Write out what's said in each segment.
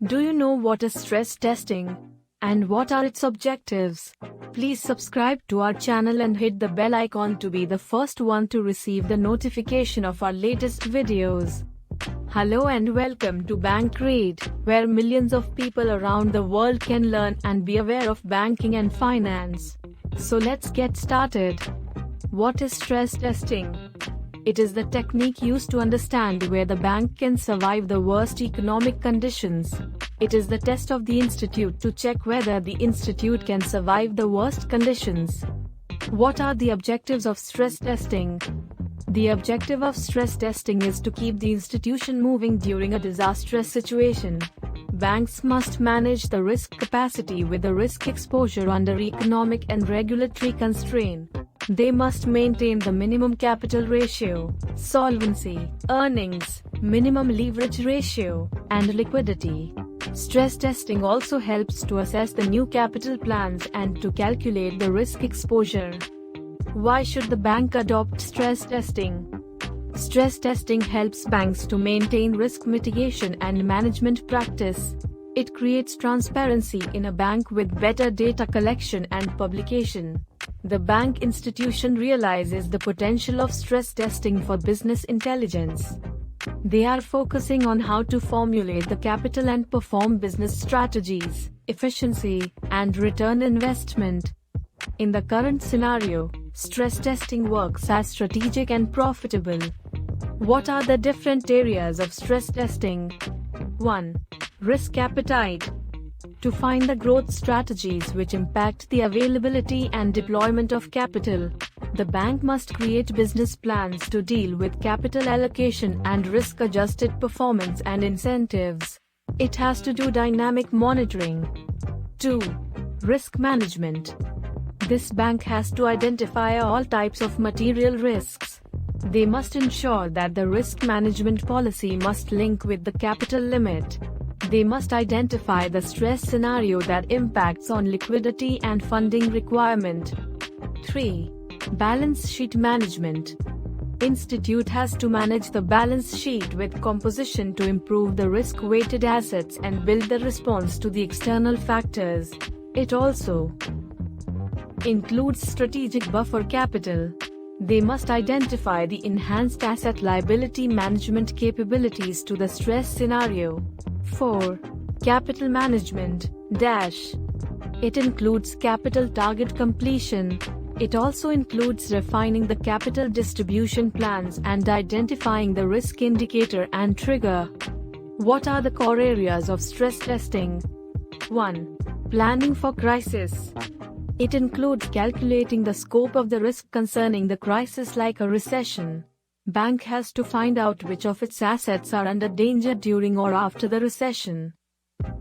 Do you know what is stress testing? And what are its objectives? Please subscribe to our channel and hit the bell icon to be the first one to receive the notification of our latest videos. Hello and welcome to Bank Read, where millions of people around the world can learn and be aware of banking and finance. So let's get started. What is stress testing? It is the technique used to understand where the bank can survive the worst economic conditions. It is the test of the institute to check whether the institute can survive the worst conditions. What are the objectives of stress testing? The objective of stress testing is to keep the institution moving during a disastrous situation. Banks must manage the risk capacity with the risk exposure under economic and regulatory constraint. They must maintain the minimum capital ratio, solvency, earnings, minimum leverage ratio, and liquidity. Stress testing also helps to assess the new capital plans and to calculate the risk exposure. Why should the bank adopt stress testing? Stress testing helps banks to maintain risk mitigation and management practice. It creates transparency in a bank with better data collection and publication. The bank institution realizes the potential of stress testing for business intelligence. They are focusing on how to formulate the capital and perform business strategies, efficiency, and return investment. In the current scenario, stress testing works as strategic and profitable. What are the different areas of stress testing? 1. Risk appetite. To find the growth strategies which impact the availability and deployment of capital, the bank must create business plans to deal with capital allocation and risk-adjusted performance and incentives. It has to do dynamic monitoring. 2. Risk management. This bank has to identify all types of material risks. They must ensure that the risk management policy must link with the capital limit. They must identify the stress scenario that impacts on liquidity and funding requirement. 3. Balance sheet management. Institute has to manage the balance sheet with composition to improve the risk-weighted assets and build the response to the external factors. It also includes strategic buffer capital. They must identify the enhanced asset liability management capabilities to the stress scenario. 4. Capital management. It includes capital target completion. It also includes refining the capital distribution plans and identifying the risk indicator and trigger. What are the core areas of stress testing? 1. Planning for crisis. It includes calculating the scope of the risk concerning the crisis like a recession. Bank has to find out which of its assets are under danger during or after the recession.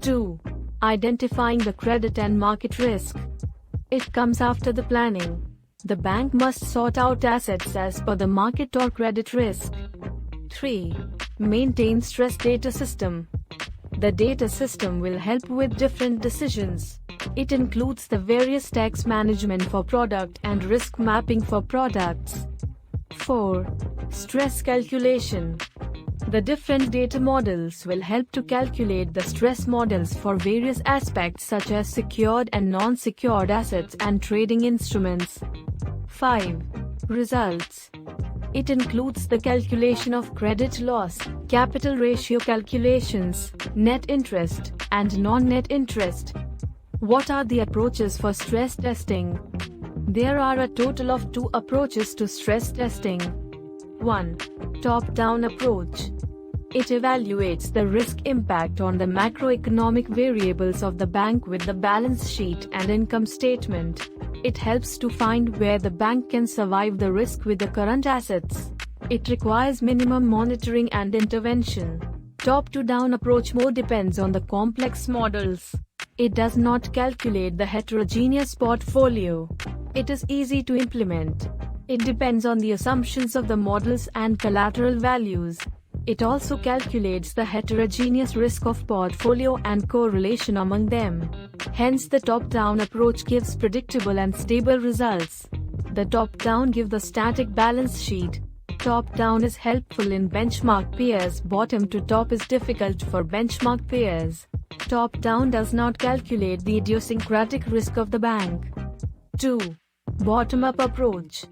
2. Identifying the credit and market risk. It comes after the planning. The bank must sort out assets as per the market or credit risk. 3. Maintain stress data system. The data system will help with different decisions. It includes the various tax management for product and risk mapping for products. 4. Stress calculation. The different data models will help to calculate the stress models for various aspects such as secured and non-secured assets and trading instruments. 5. Results. It includes the calculation of credit loss, capital ratio calculations, net interest, and non-net interest. What are the approaches for stress testing? There are a total of 2 approaches to stress testing. 1. Top-down approach. It evaluates the risk impact on the macroeconomic variables of the bank with the balance sheet and income statement. It helps to find where the bank can survive the risk with the current assets. It requires minimum monitoring and intervention. Top-to-down approach more depends on the complex models. It does not calculate the heterogeneous portfolio. It is easy to implement. It depends on the assumptions of the models and collateral values. It also calculates the heterogeneous risk of portfolio and correlation among them. Hence the top-down approach gives predictable and stable results. The top-down gives the static balance sheet. Top-down is helpful in benchmark peers. Bottom to top is difficult for benchmark peers. Top-down does not calculate the idiosyncratic risk of the bank. 2. Bottom-up approach.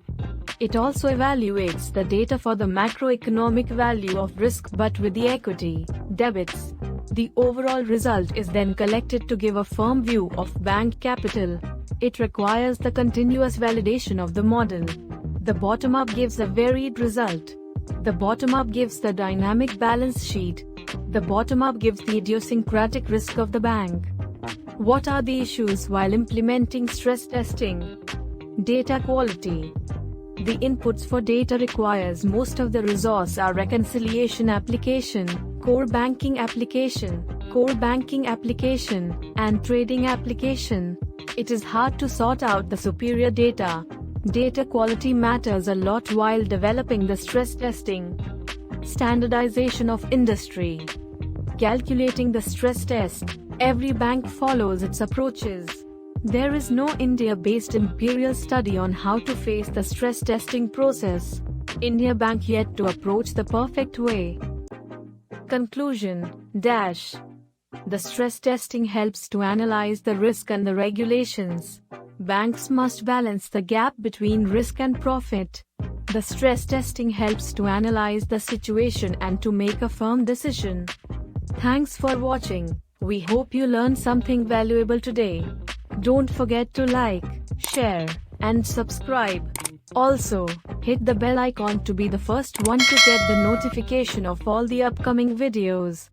It also evaluates the data for the macroeconomic value of risk, but with the equity debits. The overall result is then collected to give a firm view of bank capital. It requires the continuous validation of the model. The bottom-up gives a varied result. The bottom-up gives the dynamic balance sheet. The bottom-up gives the idiosyncratic risk of the bank. What are the issues while implementing stress testing? Data quality. The inputs for data requires most of the resource are reconciliation application, core banking application, and trading application. It is hard to sort out the superior data. Data quality matters a lot while developing the stress testing. Standardization of industry. Calculating the stress test. Every bank follows its approaches. There is no India-based imperial study on how to face the stress testing process. India Bank yet to approach the perfect way. Conclusion. The stress testing helps to analyze the risk and the regulations. Banks must balance the gap between risk and profit. The stress testing helps to analyze the situation and to make a firm decision. Thanks for watching. We hope you learned something valuable today. Don't forget to like, share, and subscribe. Also, hit the bell icon to be the first one to get the notification of all the upcoming videos.